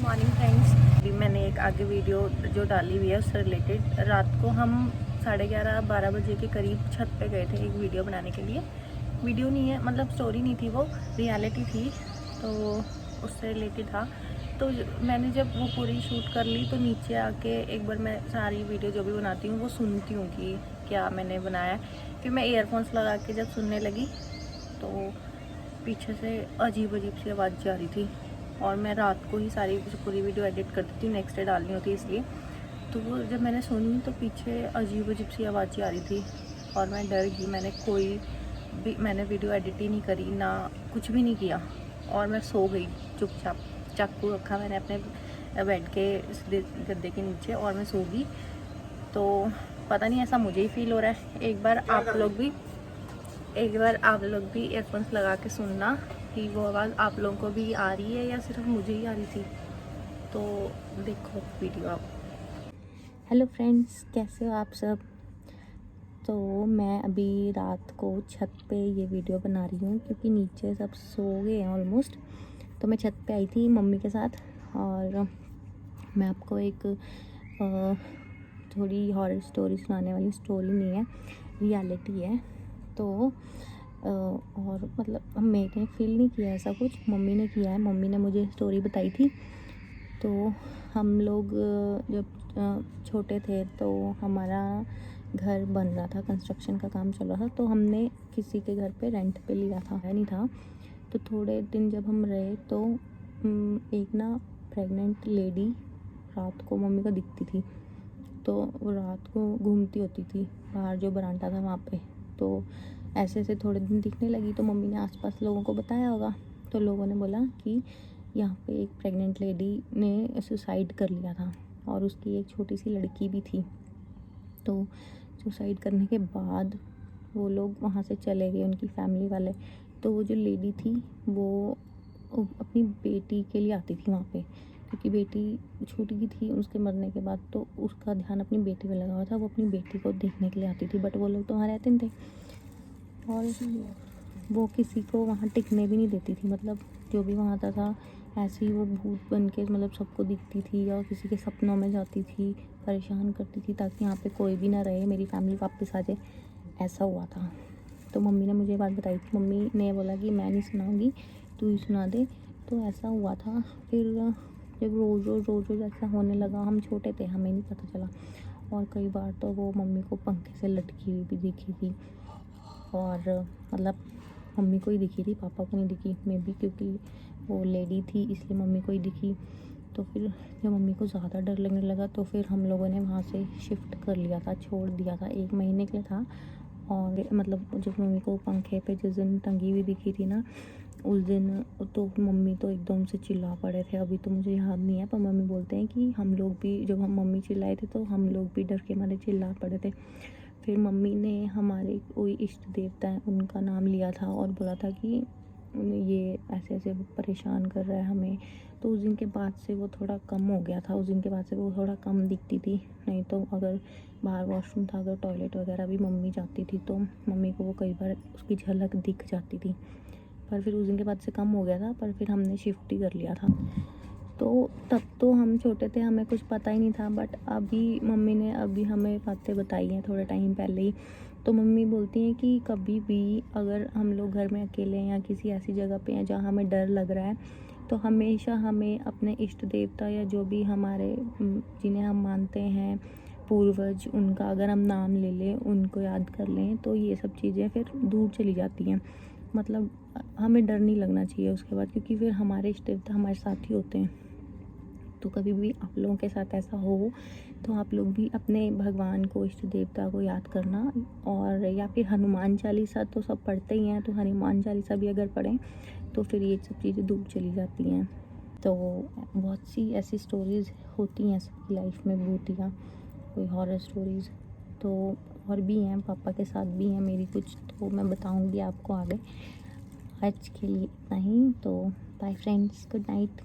Morning friends. अभी मैंने एक आगे वीडियो जो डाली हुई है उससे रिलेटेड, रात को हम 11:30-12 बजे के करीब छत पे गए थे एक वीडियो बनाने के लिए। वीडियो नहीं है, मतलब स्टोरी नहीं थी, वो रियलिटी थी, तो उससे रिलेटेड था। तो मैंने जब वो पूरी शूट कर ली तो नीचे आके एक बार मैं सारी वीडियो जो भी बनाती हूँ वो सुनती हूँ कि क्या मैंने बनाया है। फिर मैं ईयरफोन्स लगा के जब सुनने लगी तो पीछे से अजीब अजीब सी आवाज़ जा रही थी, और मैं रात को ही सारी पूरी वीडियो एडिट करती थी, नेक्स्ट डे डालनी होती है इसलिए। तो वो जब मैंने सुनी तो पीछे अजीब अजीब सी आवाज़ आ रही थी और मैं डर गई। मैंने वीडियो एडिट ही नहीं करी, ना कुछ भी नहीं किया, और मैं सो गई चुपचाप। चाकू रखा मैंने अपने बेड के गद्दे के नीचे और मैं सो गई। तो पता नहीं, ऐसा मुझे ही फील हो रहा है। एक बार आप लोग भी ईयरफोन्स लगा के सुनना कि वो आवाज़ आप लोगों को भी आ रही है या सिर्फ मुझे ही आ रही थी। तो देखो वीडियो आप। हेलो फ्रेंड्स, कैसे हो आप सब। तो मैं अभी रात को छत पे ये वीडियो बना रही हूँ क्योंकि नीचे सब सो गए हैं ऑलमोस्ट। तो मैं छत पे आई थी मम्मी के साथ, और मैं आपको एक थोड़ी हॉरर स्टोरी सुनाने वाली। स्टोरी नहीं है, रियलिटी है। तो और मतलब मैंने फील नहीं किया ऐसा कुछ, मम्मी ने किया है। मम्मी ने मुझे स्टोरी बताई थी। तो हम लोग जब छोटे थे तो हमारा घर बन रहा था, कंस्ट्रक्शन का काम चल रहा था, तो हमने किसी के घर पे रेंट पे लिया था, है नहीं था। तो थोड़े दिन जब हम रहे तो एक ना प्रेग्नेंट लेडी रात को मम्मी को दिखती थी। तो वो रात को घूमती होती थी बाहर, जो बरामदा था वहाँ पे। तो ऐसे ऐसे थोड़े दिन दिखने लगी, तो मम्मी ने आसपास लोगों को बताया होगा। तो लोगों ने बोला कि यहाँ पे एक प्रेग्नेंट लेडी ने सुसाइड कर लिया था, और उसकी एक छोटी सी लड़की भी थी। तो सुसाइड करने के बाद वो लोग वहाँ से चले गए, उनकी फैमिली वाले। तो वो जो लेडी थी वो अपनी बेटी के लिए आती थी वहाँ पे, क्योंकि बेटी छोटी की थी उसके मरने के बाद। तो उसका ध्यान अपनी बेटी पे लगा हुआ था, वो अपनी बेटी को देखने के लिए आती थी। बट वो लोग तो वहाँ रहते नहीं थे, और वो किसी को वहाँ टिकने भी नहीं देती थी। मतलब जो भी वहाँ आता था ऐसे ही वो भूत बन के मतलब सबको दिखती थी, और किसी के सपनों में जाती थी, परेशान करती थी ताकि यहाँ पे कोई भी ना रहे, मेरी फैमिली वापस आ जाए। ऐसा हुआ था। तो मम्मी ने मुझे बात बताई थी। मम्मी ने बोला कि मैं नहीं सुनाऊंगी, तू ही सुना दे। तो ऐसा हुआ था। फिर जब रोज़ ऐसा होने लगा, हम छोटे थे, हमें नहीं पता चला। और कई बार तो वो मम्मी को पंखे से लटकी हुई भी दिखी थी, और मतलब मम्मी को ही दिखी थी, पापा को नहीं दिखी। मे बी क्योंकि वो लेडी थी इसलिए मम्मी को ही दिखी। तो फिर जब मम्मी को ज़्यादा डर लगने लगा तो फिर हम लोगों ने वहाँ से शिफ्ट कर लिया था, छोड़ दिया था। 1 महीने के लिए था। और मतलब जब मम्मी को पंखे पे जिस दिन टंगी हुई दिखी थी ना, उस दिन तो मम्मी तो एकदम से चिल्ला पड़े थे। अभी तो मुझे याद नहीं है, पर मम्मी बोलते हैं कि हम लोग भी, जब हम मम्मी चिल्लाए थे तो हम लोग भी डर के मारे चिल्ला पड़े थे। फिर मम्मी ने हमारे कोई इष्ट देवता है उनका नाम लिया था और बोला था कि ये ऐसे ऐसे परेशान कर रहा है हमें। तो उस दिन के बाद से वो थोड़ा कम हो गया था। उस दिन के बाद से वो थोड़ा कम दिखती थी। नहीं तो अगर बाहर वॉशरूम था, अगर टॉयलेट वगैरह भी मम्मी जाती थी तो मम्मी को वो कई बार उसकी झलक दिख जाती थी। पर फिर उस दिन के बाद से कम हो गया था, पर फिर हमने शिफ्ट ही कर लिया था। तो तब तो हम छोटे थे, हमें कुछ पता ही नहीं था। बट अभी मम्मी ने अभी हमें बातें बताई हैं थोड़े टाइम पहले ही। तो मम्मी बोलती हैं कि कभी भी अगर हम लोग घर में अकेले हैं या किसी ऐसी जगह पे हैं जहाँ हमें डर लग रहा है, तो हमेशा हमें अपने इष्ट देवता या जो भी हमारे जिन्हें हम मानते हैं पूर्वज, उनका अगर हम नाम ले लें, उनको याद कर लें, तो ये सब चीज़ें फिर दूर चली जाती हैं। मतलब हमें डर नहीं लगना चाहिए उसके बाद, क्योंकि फिर हमारे इष्ट देवता हमारे साथ ही होते हैं। तो कभी भी आप लोगों के साथ ऐसा हो तो आप लोग भी अपने भगवान को, इष्ट देवता को याद करना। और या फिर हनुमान चालीसा तो सब पढ़ते ही हैं, तो हनुमान चालीसा भी अगर पढ़ें तो फिर ये सब चीज़ें दूर चली जाती हैं। तो बहुत सी ऐसी स्टोरीज़ होती हैं सबकी लाइफ में, भूतिया कोई हॉरर स्टोरीज़ तो और भी हैं, पापा के साथ भी हैं मेरी कुछ, तो मैं बताऊंगी आपको आगे। आज के लिए इतना ही। तो बाय फ्रेंड्स, गुड नाइट।